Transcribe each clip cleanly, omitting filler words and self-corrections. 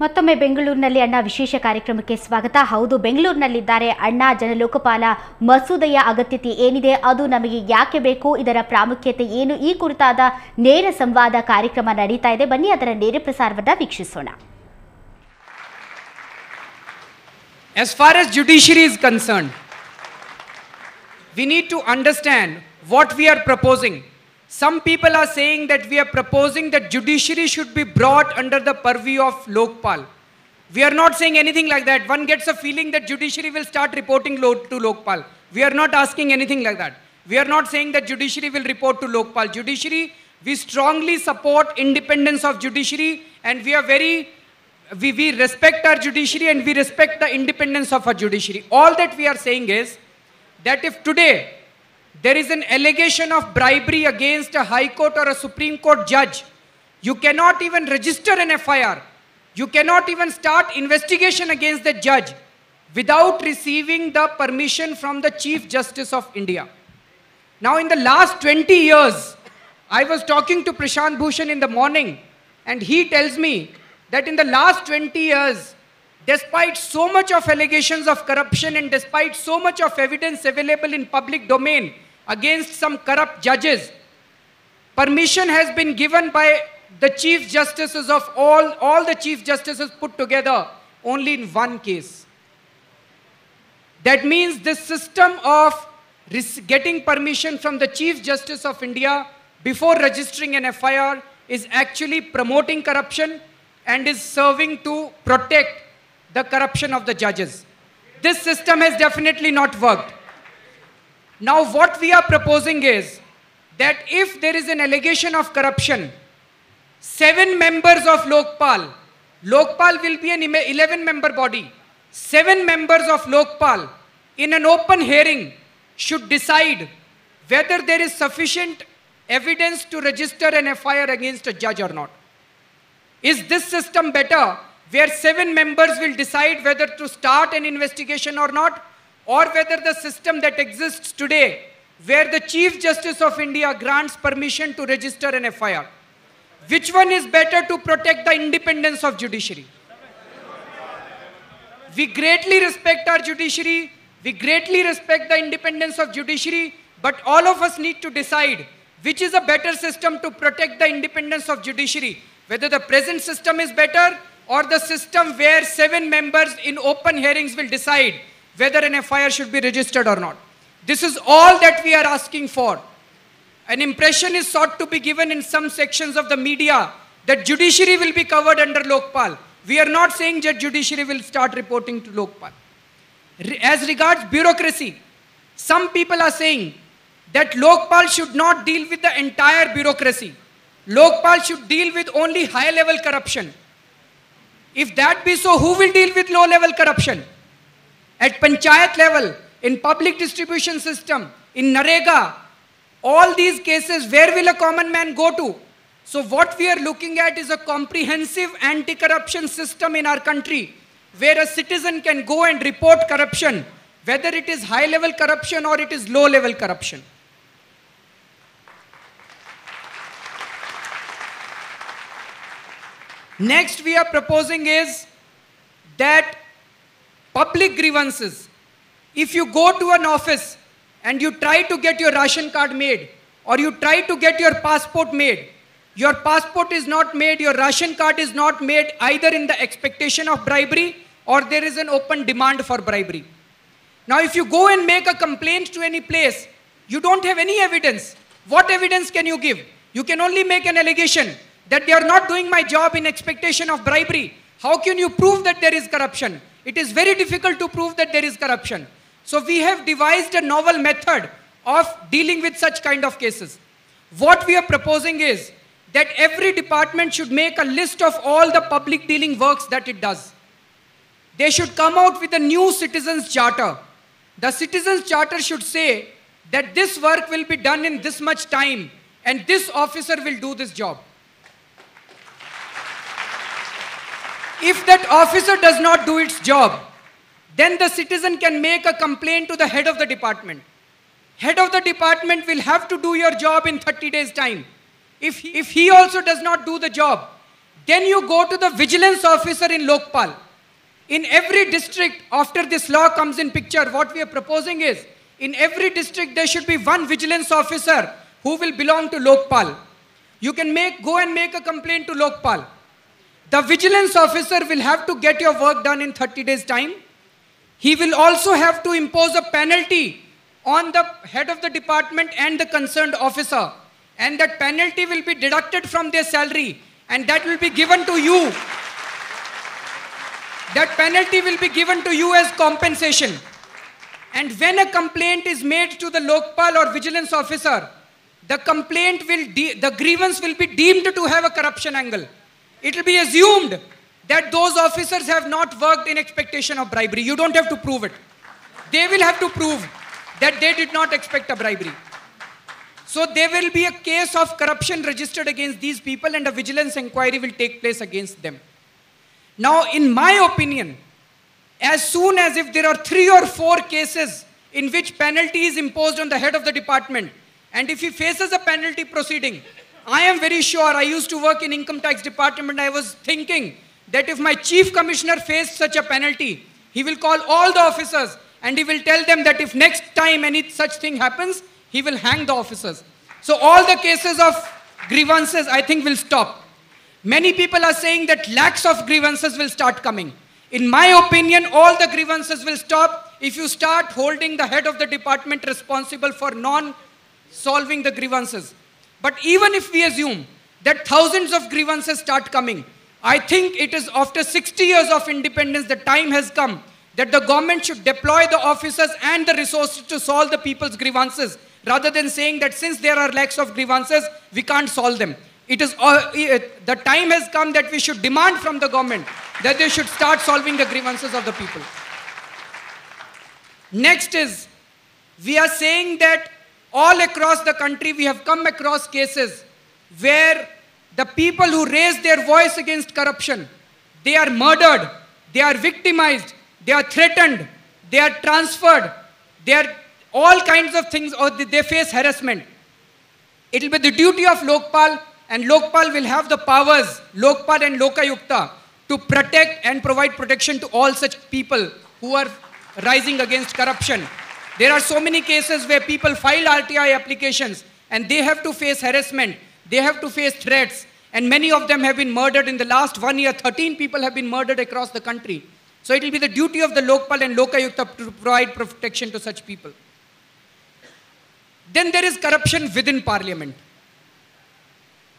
ಮತ್ತೊಮ್ಮೆ ಬೆಂಗಳೂರಿನಲ್ಲಿ ಅಣ್ಣಾ ವಿಶೇಷ ಕಾರ್ಯಕ್ರಮಕ್ಕೆ ಸ್ವಾಗತ. ಹೌದು, ಬೆಂಗಳೂರಿನಲ್ಲಿದ್ದಾರೆ ಅಣ್ಣಾ. ಜನಲೋಕಪಾಲ ಮಸೂದೆಯ ಅಗತ್ಯತೆ ಏನಿದೆ, ಅದು ನಮಗೆ ಯಾಕೆ ಬೇಕು, ಇದರ ಪ್ರಾಮುಖ್ಯತೆ ಏನು, ಈ ಕುರಿತಾದ ನೇರ ಸಂವಾದ ಕಾರ್ಯಕ್ರಮ ನಡೀತಾ ಇದೆ. ಬನ್ನಿ ಅದರ ನೇರ ಪ್ರಸಾರವನ್ನು ವೀಕ್ಷಿಸೋಣ. As far as judiciary is concerned, we need to understand what we are proposing. Some people are saying that we are proposing that judiciary should be brought under the purview of Lokpal. We are not saying anything like that. One gets a feeling that judiciary will start reporting to Lokpal. We are not asking anything like that. We are not saying that judiciary will report to Lokpal. Judiciary, we strongly support independence of judiciary, and we are we respect our judiciary and we respect the independence of our judiciary. All that we are saying is that if today there is an allegation of bribery against a High Court or a Supreme Court judge, you cannot even register an FIR. You cannot even start investigation against the judge without receiving the permission from the Chief Justice of India. Now, in the last 20 years, I was talking to Prashant Bhushan in the morning, and he tells me that in the last 20 years, despite so much of allegations of corruption and despite so much of evidence available in public domain against some corrupt judges, permission has been given by the Chief Justices of all the Chief Justices put together only in one case. That means this system of getting permission from the Chief Justice of India before registering an FIR is actually promoting corruption and is serving to protect the corruption of the judges. This system has definitely not worked. Now what we are proposing is that if there is an allegation of corruption, 7 members of Lokpal will be an 11-member body. 7 members of Lokpal in an open hearing should decide whether there is sufficient evidence to register an FIR against a judge or not. Is this system better, where 7 members will decide whether to start an investigation or not, or whether the system that exists today, where the Chief Justice of India grants permission to register an FIR? Which one is better to protect the independence of judiciary? We greatly respect our judiciary, we greatly respect the independence of judiciary, but all of us need to decide which is a better system to protect the independence of judiciary. Whether the present system is better or the system where 7 members in open hearings will decide whether an FIR should be registered or not. This is all that we are asking for. An impression is sought to be given in some sections of the media that judiciary will be covered under Lokpal. We are not saying that judiciary will start reporting to Lokpal. As regards bureaucracy, some people are saying that Lokpal should not deal with the entire bureaucracy. Lokpal should deal with only high-level corruption. If that be so, who will deal with low-level corruption? At Panchayat level, in public distribution system, in Narega, all these cases, where will a common man go to? So what we are looking at is a comprehensive anti-corruption system in our country, where a citizen can go and report corruption, whether it is high-level corruption or it is low-level corruption. Next we are proposing is that public grievances, if you go to an office and you try to get your ration card made, or you try to get your passport made, your passport is not made, your ration card is not made, either in the expectation of bribery or there is an open demand for bribery. Now if you go and make a complaint to any place, you don't have any evidence. What evidence can you give? You can only make an allegation that they are not doing my job in expectation of bribery. How can you prove that there is corruption? It is very difficult to prove that there is corruption. So we have devised a novel method of dealing with such kind of cases. What we are proposing is that every department should make a list of all the public dealing works that it does. They should come out with a new citizens charter. The citizens charter should say that this work will be done in this much time and this officer will do this job. If that officer does not do its job, then the citizen can make a complaint to the head of the department. Head of the department will have to do your job in 30 days' time. If he also does not do the job, Then you go to the vigilance officer in Lokpal. In every district, after this law comes in picture, what we are proposing is, in every district there should be one vigilance officer who will belong to Lokpal. You can go and make a complaint to Lokpal. The vigilance officer will have to get your work done in 30 days time. He will also have to impose a penalty on the head of the department and the concerned officer. And that penalty will be deducted from their salary, and that will be given to you. That penalty will be given to you as compensation. And when a complaint is made to the Lokpal or vigilance officer, the grievance will be deemed to have a corruption angle. It will be assumed that those officers have not worked in expectation of bribery. You don't have to prove it. They will have to prove that they did not expect a bribery. So there will be a case of corruption registered against these people, and a vigilance inquiry will take place against them. Now, in my opinion, as soon as if there are 3 or 4 cases in which penalty is imposed on the head of the department, and if he faces a penalty proceeding, I am very sure, I used to work in income tax department, I was thinking that if my chief commissioner faced such a penalty, he will call all the officers and he will tell them that if next time any such thing happens, he will hang the officers. So all the cases of grievances, I think, will stop. Many people are saying that lakhs of grievances will start coming. In my opinion, all the grievances will stop if you start holding the head of the department responsible for non-solving the grievances. But even if we assume that thousands of grievances start coming, I think it is after 60 years of independence, the time has come that the government should deploy the officers and the resources to solve the people's grievances, rather than saying that since there are lakhs of grievances, we can't solve them. The time has come that we should demand from the government that they should start solving the grievances of the people. Next is, we are saying that all across the country we have come across cases where the people who raise their voice against corruption, they are murdered, they are victimized, they are threatened, they are transferred, they are all kinds of things, or they face harassment. It will be the duty of Lokpal, and Lokpal will have the powers, Lokpal and Lokayukta, to protect and provide protection to all such people who are rising against corruption. There are so many cases where people file RTI applications and they have to face harassment, they have to face threats, and many of them have been murdered. In the last 1 year, 13 people have been murdered across the country. So it will be the duty of the Lokpal and Lokayukta to provide protection to such people. Then there is corruption within parliament.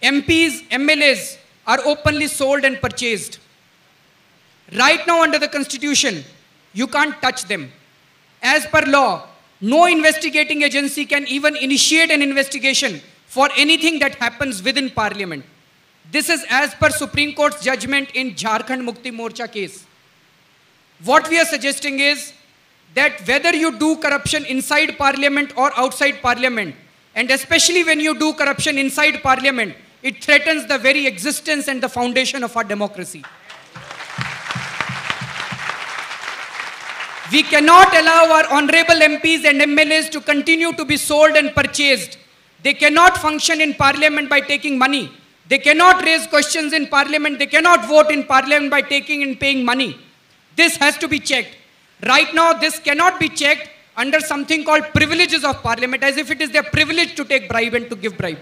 MPs, MLAs are openly sold and purchased. Right now under the constitution, you can't touch them. As per law, no investigating agency can even initiate an investigation for anything that happens within parliament. This is as per Supreme Court's judgment in Jharkhand Mukti Morcha case. What we are suggesting is that whether you do corruption inside parliament or outside parliament, and especially when you do corruption inside parliament, it threatens the very existence and the foundation of our democracy. We cannot allow our honorable MPs and MLAs to continue to be sold and purchased. They cannot function in parliament by taking money. They cannot raise questions in parliament. They cannot vote in parliament by taking and paying money. This has to be checked. Right now, this cannot be checked under something called privileges of parliament, as if it is their privilege to take bribe and to give bribe.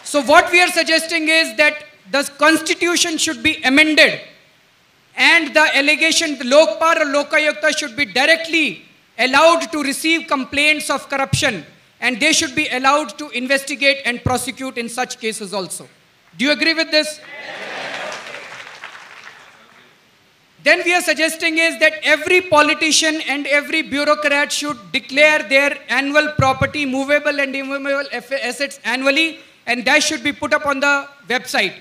So what we are suggesting is that the constitution should be amended, and the allegation, the Lokpal or Lokayukta should be directly allowed to receive complaints of corruption, and they should be allowed to investigate and prosecute in such cases also. Do you agree with this? Then we are suggesting is that every politician and every bureaucrat should declare their annual property, movable and immovable assets annually, and that should be put up on the website.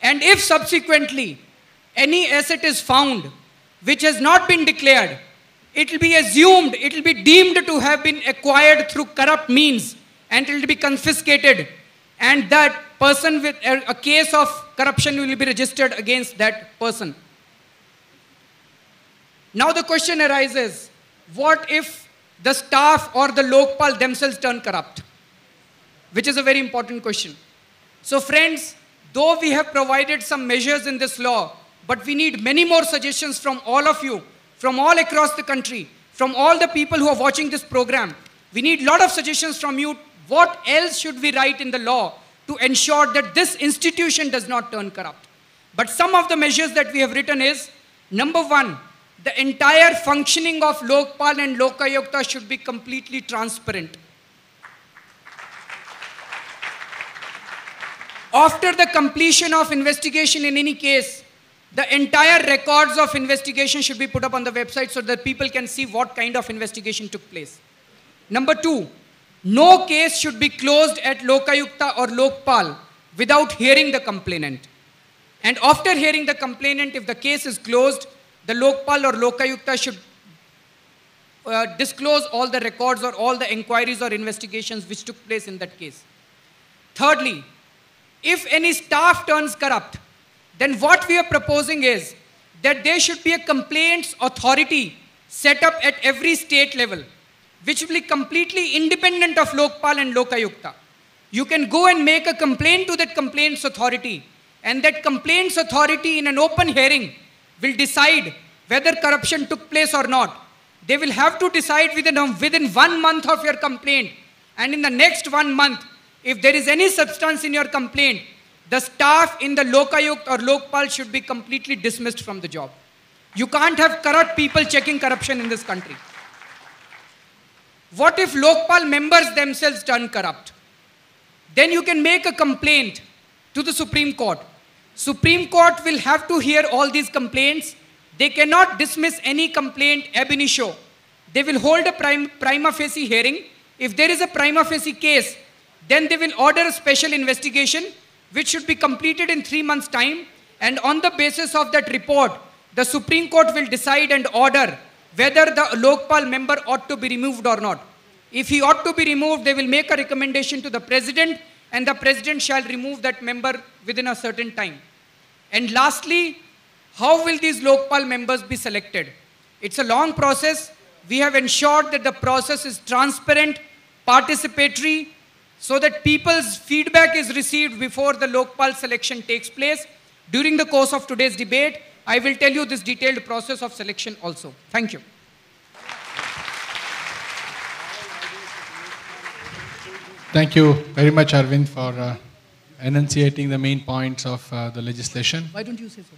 And if subsequently any asset is found which has not been declared, it will be assumed, it will be deemed to have been acquired through corrupt means, and it will be confiscated, and that person with a case of corruption will be registered against that person. Now the question arises, what if the staff or the Lokpal themselves turn corrupt? Which is a very important question. So friends, though we have provided some measures in this law, but we need many more suggestions from all of you, from all across the country, from all the people who are watching this program. We need a lot of suggestions from you. What else should we write in the law to ensure that this institution does not turn corrupt? But some of the measures that we have written is, number one, the entire functioning of Lokpal and Lokayukta should be completely transparent. After the completion of investigation in any case, the entire records of investigation should be put up on the website so that people can see what kind of investigation took place. Number two, no case should be closed at Lokayukta or Lokpal without hearing the complainant. And after hearing the complainant, if the case is closed, the Lokpal or Lokayukta should disclose all the records or all the inquiries or investigations which took place in that case. Thirdly, if any staff turns corrupt, then what we are proposing is that there should be a complaints authority set up at every state level, which will be completely independent of Lokpal and Lokayukta. You can go and make a complaint to that complaints authority, and that complaints authority in an open hearing will decide whether corruption took place or not. They will have to decide within 1 month of your complaint, and in the next 1 month, if there is any substance in your complaint, the staff in the Lokayukt or Lokpal should be completely dismissed from the job. You can't have corrupt people checking corruption in this country. What if Lokpal members themselves turn corrupt? Then you can make a complaint to the Supreme Court. Supreme Court will have to hear all these complaints. They cannot dismiss any complaint ab initio. They will hold a prima facie hearing. If there is a prima facie case, then they will order a special investigation which should be completed in 3 months' time. And on the basis of that report, the Supreme Court will decide and order whether the Lokpal member ought to be removed or not. If he ought to be removed, they will make a recommendation to the President, and the President shall remove that member within a certain time. And lastly, how will these Lokpal members be selected? It's a long process. We have ensured that the process is transparent, participatory, so that people's feedback is received before the Lokpal selection takes place. During the course of today's debate, I will tell you this detailed process of selection also. Thank you. Thank you very much, Arvind, for enunciating the main points of the legislation. Why don't you say so?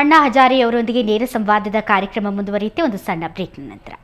Anna Hazare ಅವರೊಂದಿಗೆ ನೇರ ಸಂವಾದದ ಕಾರ್ಯಕ್ರಮ ಮುಂದುವರಿಯುತ್ತೆ ಒಂದು ಸಣ್ಣ ಬ್ರೇಕ್ನ ನಂತರ.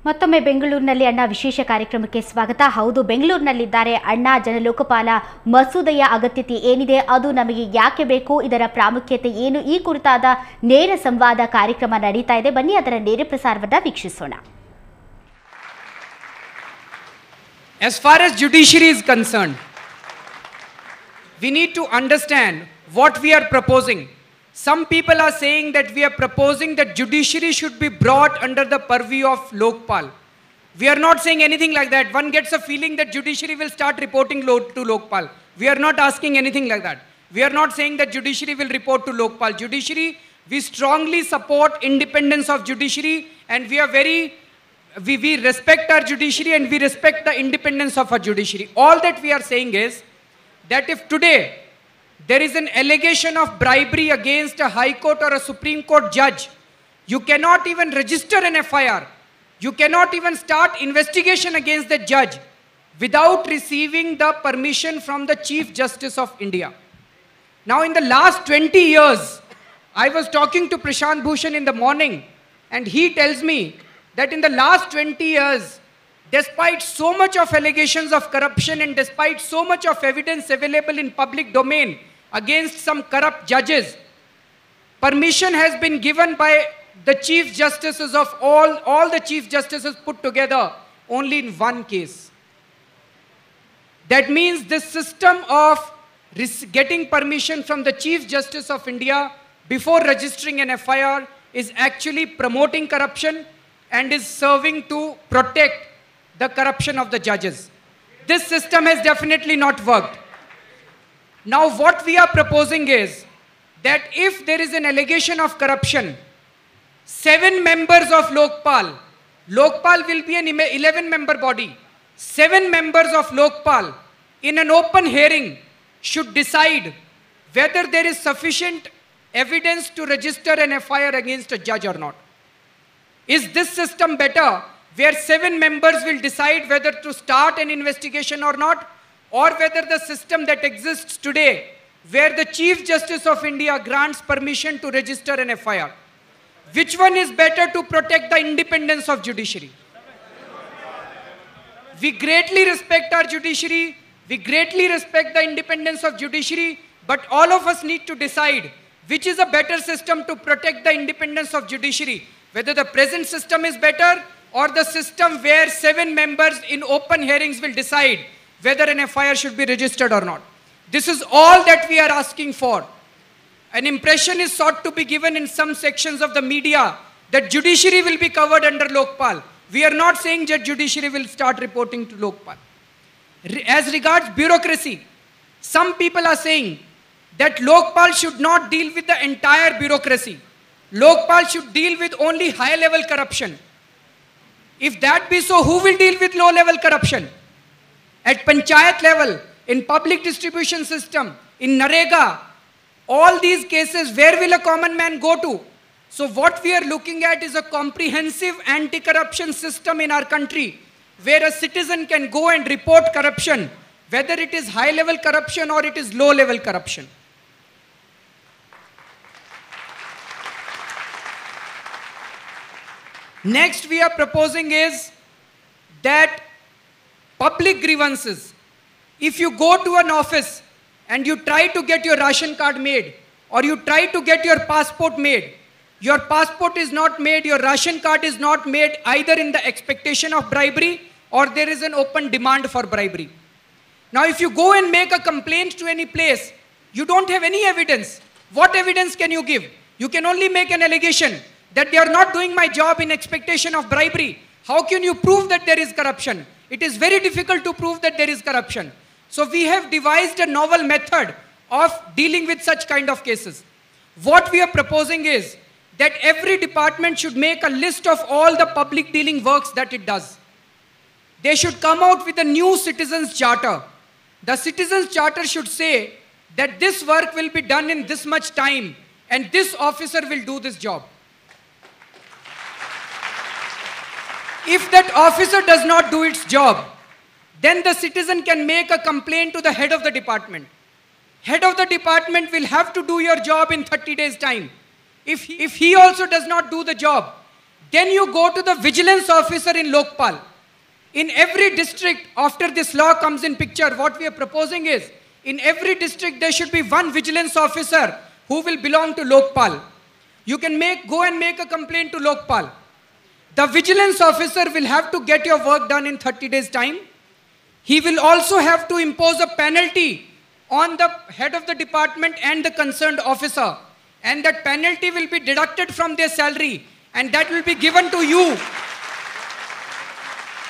ಮತ್ತೊಮ್ಮೆ ಬೆಂಗಳೂರಿನಲ್ಲಿ ಅಣ್ಣಾ ವಿಶೇಷ ಕಾರ್ಯಕ್ರಮಕ್ಕೆ ಸ್ವಾಗತ. ಹೌದು, ಬೆಂಗಳೂರಿನಲ್ಲಿದ್ದಾರೆ ಅಣ್ಣಾ. ಜನಲೋಕಪಾಲ ಮಸೂದೆಯ ಅಗತ್ಯತೆ ಏನಿದೆ, ಅದು ನಮಗೆ ಯಾಕೆ ಬೇಕು, ಇದರ ಪ್ರಾಮುಖ್ಯತೆ ಏನು, ಈ ಕುರಿತಾದ ನೇರ ಸಂವಾದ ಕಾರ್ಯಕ್ರಮ ನಡೀತಾ ಇದೆ. ಬನ್ನಿ ಅದರ ನೇರ ಪ್ರಸಾರವನ್ನು ವೀಕ್ಷಿಸೋಣ. As far as judiciary is concerned, we need to understand what we are proposing. Some people are saying that we are proposing that judiciary should be brought under the purview of Lokpal. We are not saying anything like that. One gets a feeling that judiciary will start reporting to Lokpal. We are not asking anything like that. We are not saying that judiciary will report to Lokpal. Judiciary, we strongly support independence of judiciary, and we respect our judiciary and we respect the independence of our judiciary. All that we are saying is that if today there is an allegation of bribery against a High Court or a Supreme Court judge, you cannot even register an FIR. You cannot even start investigation against the judge without receiving the permission from the Chief Justice of India. Now, in the last 20 years, I was talking to Prashant Bhushan in the morning, and he tells me that in the last 20 years, despite so much of allegations of corruption and despite so much of evidence available in public domain against some corrupt judges, permission has been given by the Chief Justices of all the Chief Justices put together only in one case. That means this system of getting permission from the Chief Justice of India before registering an FIR is actually promoting corruption and is serving to protect the corruption of the judges. This system has definitely not worked. Now what we are proposing is that if there is an allegation of corruption, 7 members of Lokpal will be an 11-member body. 7 members of Lokpal in an open hearing should decide whether there is sufficient evidence to register an FIR against a judge or not. Is this system better, where 7 members will decide whether to start an investigation or not, or whether the system that exists today, where the Chief Justice of India grants permission to register an FIR? Which one is better to protect the independence of judiciary? We greatly respect our judiciary, we greatly respect the independence of judiciary, but all of us need to decide which is a better system to protect the independence of judiciary, whether the present system is better or the system where 7 members in open hearings will decide whether an FIR should be registered or not. This is all that we are asking for. An impression is sought to be given in some sections of the media that judiciary will be covered under Lokpal. We are not saying that judiciary will start reporting to Lokpal. As regards bureaucracy, some people are saying that Lokpal should not deal with the entire bureaucracy. Lokpal should deal with only high-level corruption. If that be so, who will deal with low-level corruption? At panchayat level, in public distribution system, in Narega, all these cases, where will a common man go to? So what we are looking at is a comprehensive anti-corruption system in our country, where a citizen can go and report corruption, whether it is high-level corruption or it is low-level corruption. Next we are proposing is that public grievances, if you go to an office and you try to get your ration card made, or you try to get your passport made, your passport is not made, your ration card is not made, either in the expectation of bribery or there is an open demand for bribery. Now if you go and make a complaint to any place, you don't have any evidence. What evidence can you give? You can only make an allegation that they are not doing my job in expectation of bribery. How can you prove that there is corruption? It is very difficult to prove that there is corruption. So we have devised a novel method of dealing with such kind of cases. What we are proposing is that every department should make a list of all the public dealing works that it does. They should come out with a new Citizens Charter. The Citizens Charter should say that this work will be done in this much time and this officer will do this job. If that officer does not do its job, then the citizen can make a complaint to the head of the department. Head of the department will have to do your job in 30 days' time. If he also does not do the job, then you go to the vigilance officer in Lokpal. In every district, after this law comes in picture, what we are proposing is, in every district there should be one vigilance officer who will belong to Lokpal. You can go and make a complaint to Lokpal. The vigilance officer will have to get your work done in 30 days' time. He will also have to impose a penalty on the head of the department and the concerned officer. And that penalty will be deducted from their salary and that will be given to you.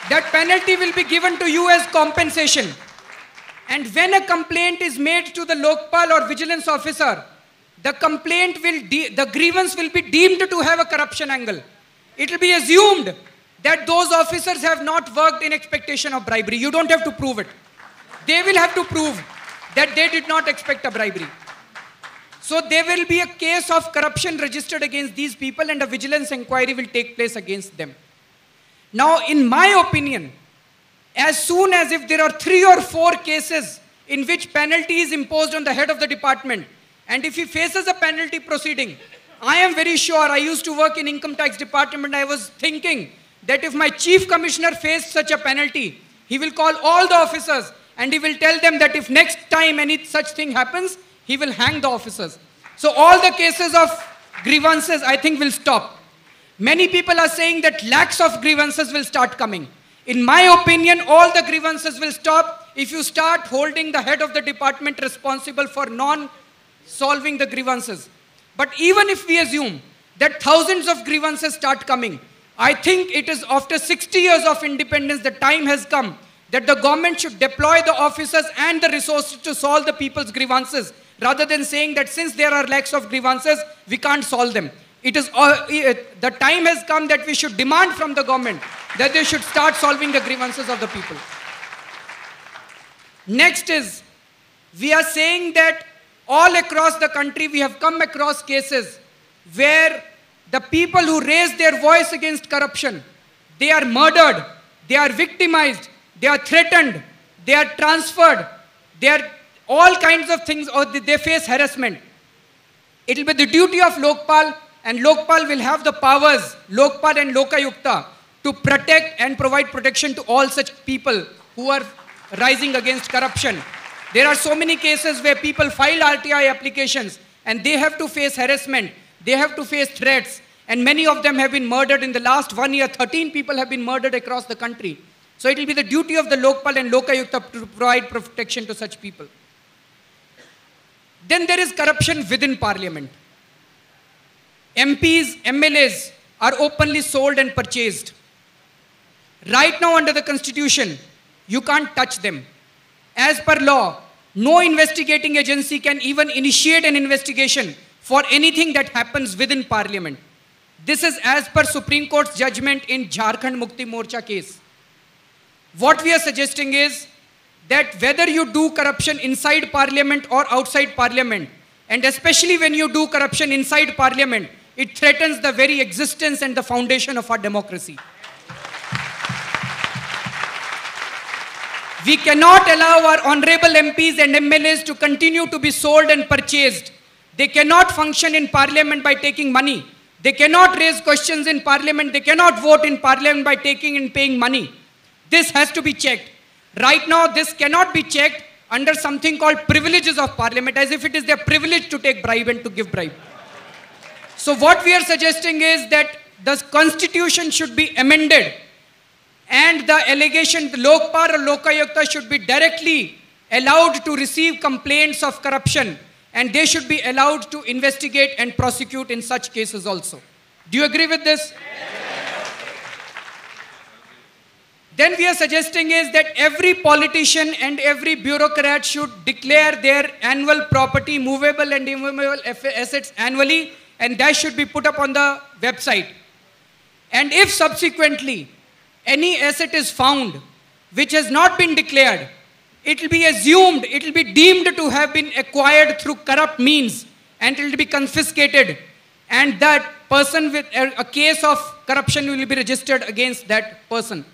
That penalty will be given to you as compensation. And when a complaint is made to the Lokpal or vigilance officer, the grievance will be deemed to have a corruption angle. It will be assumed that those officers have not worked in expectation of bribery. You don't have to prove it. They will have to prove that they did not expect a bribery. So there will be a case of corruption registered against these people and a vigilance inquiry will take place against them. Now, in my opinion, as soon as if there are 3 or 4 cases in which penalty is imposed on the head of the department, and if he faces a penalty proceeding, I am very sure, I used to work in income tax department, I was thinking that if my chief commissioner faced such a penalty, he will call all the officers and he will tell them that if next time any such thing happens, he will hang the officers. So all the cases of grievances, I think, will stop. Many people are saying that lakhs of grievances will start coming. In my opinion, all the grievances will stop if you start holding the head of the department responsible for non-solving the grievances. But even if we assume that thousands of grievances start coming, I think it is after 60 years of independence, the time has come that the government should deploy the officers and the resources to solve the people's grievances, rather than saying that since there are lakhs of grievances, we can't solve them. The time has come that we should demand from the government that they should start solving the grievances of the people. Next is, we are saying that all across the country we have come across cases where the people who raise their voice against corruption, they are murdered, they are victimized, they are threatened, they are transferred, they are all kinds of things, or they face harassment. It will be the duty of Lokpal, and Lokpal will have the powers, Lokpal and Lokayukta, to protect and provide protection to all such people who are rising against corruption. There are so many cases where people file RTI applications and they have to face harassment, they have to face threats, and many of them have been murdered in the last 1 year. 13 people have been murdered across the country. So it will be the duty of the Lokpal and Lokayukta to provide protection to such people. Then there is corruption within parliament. MPs, MLAs are openly sold and purchased. Right now under the constitution, you can't touch them. As per law, no investigating agency can even initiate an investigation for anything that happens within parliament. This is as per Supreme Court's judgment in Jharkhand Mukti Morcha case. What we are suggesting is that whether you do corruption inside parliament or outside parliament, and especially when you do corruption inside parliament, it threatens the very existence and the foundation of our democracy. We cannot allow our honorable MPs and MLAs to continue to be sold and purchased. They cannot function in parliament by taking money. They cannot raise questions in parliament. They cannot vote in parliament by taking and paying money. This has to be checked. Right now, this cannot be checked under something called privileges of parliament, as if it is their privilege to take bribe and to give bribe. So what we are suggesting is that the constitution should be amended, and the allegation, the Lokpal or Lokayukta should be directly allowed to receive complaints of corruption, and they should be allowed to investigate and prosecute in such cases also. Do you agree with this? Then we are suggesting is that every politician and every bureaucrat should declare their annual property, movable and immovable assets annually, and that should be put up on the website. And if subsequently any asset is found which has not been declared, it will be assumed, it will be deemed to have been acquired through corrupt means, and it will be confiscated, and that person with a case of corruption will be registered against that person.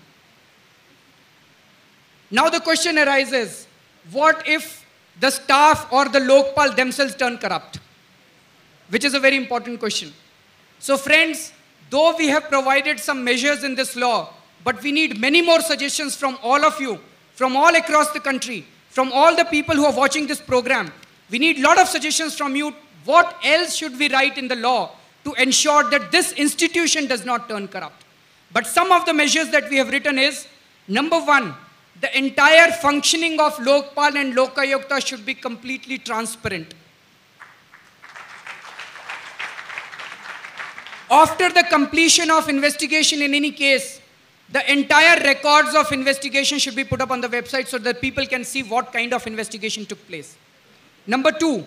Now the question arises, what if the staff or the Lokpal themselves turn corrupt? Which is a very important question. So friends, though we have provided some measures in this law, but we need many more suggestions from all of you, from all across the country, from all the people who are watching this program. We need a lot of suggestions from you. What else should we write in the law to ensure that this institution does not turn corrupt? But some of the measures that we have written is, number one, the entire functioning of Lokpal and Lokayukta should be completely transparent. After the completion of investigation in any case, the entire records of investigation should be put up on the website so that people can see what kind of investigation took place. Number two,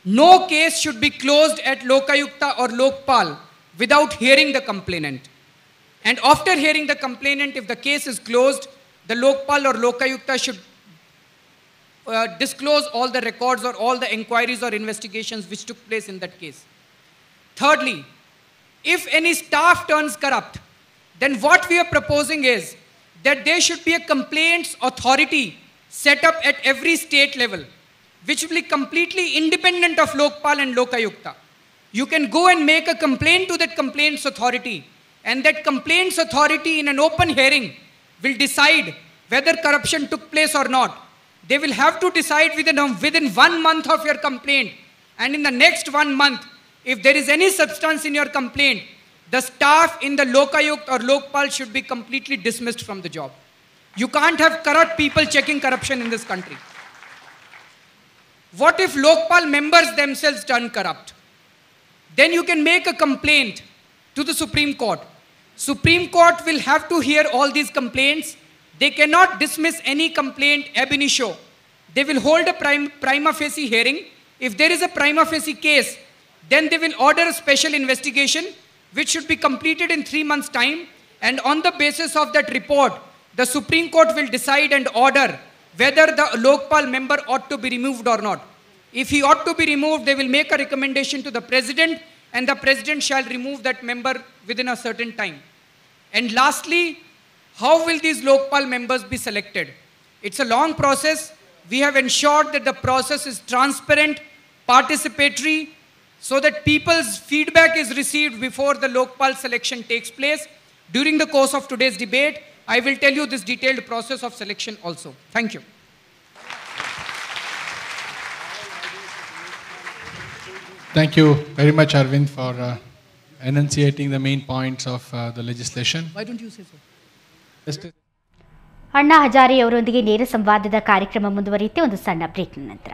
no case should be closed at Lokayukta or Lokpal without hearing the complainant. And after hearing the complainant, if the case is closed, the Lokpal or Lokayukta should disclose all the records or all the inquiries or investigations which took place in that case. Thirdly, if any staff turns corrupt, then what we are proposing is that there should be a complaints authority set up at every state level, which will be completely independent of Lokpal and Lokayukta. You can go and make a complaint to that complaints authority, and that complaints authority in an open hearing will decide whether corruption took place or not. They will have to decide within 1 month of your complaint, and in the next 1 month, if there is any substance in your complaint, the staff in the Lokayukt or Lokpal should be completely dismissed from the job. You can't have corrupt people checking corruption in this country. What if Lokpal members themselves turn corrupt? Then you can make a complaint to the Supreme Court. Supreme Court will have to hear all these complaints. They cannot dismiss any complaint ab initio. They will hold a prima facie hearing. If there is a prima facie case, then they will order a special investigation which should be completed in 3 months' time. And on the basis of that report, the Supreme Court will decide and order whether the Lokpal member ought to be removed or not. If he ought to be removed, they will make a recommendation to the President, and the President shall remove that member within a certain time. And lastly, how will these Lokpal members be selected? It's a long process. We have ensured that the process is transparent, participatory, so that people's feedback is received before the Lokpal selection takes place. During the course of today's debate, I will tell you this detailed process of selection also. Thank you. Thank you very much, Arvind, for enunciating the main points of the legislation. Why don't you say so? Anna Hazare ಅವರೊಂದಿಗೆ ನೇರ ಸಂವಾದದ ಕಾರ್ಯಕ್ರಮ ಮುಂದುವರಿಯುತ್ತೆ ಒಂದು ಸಣ್ಣ break ನಂತರ.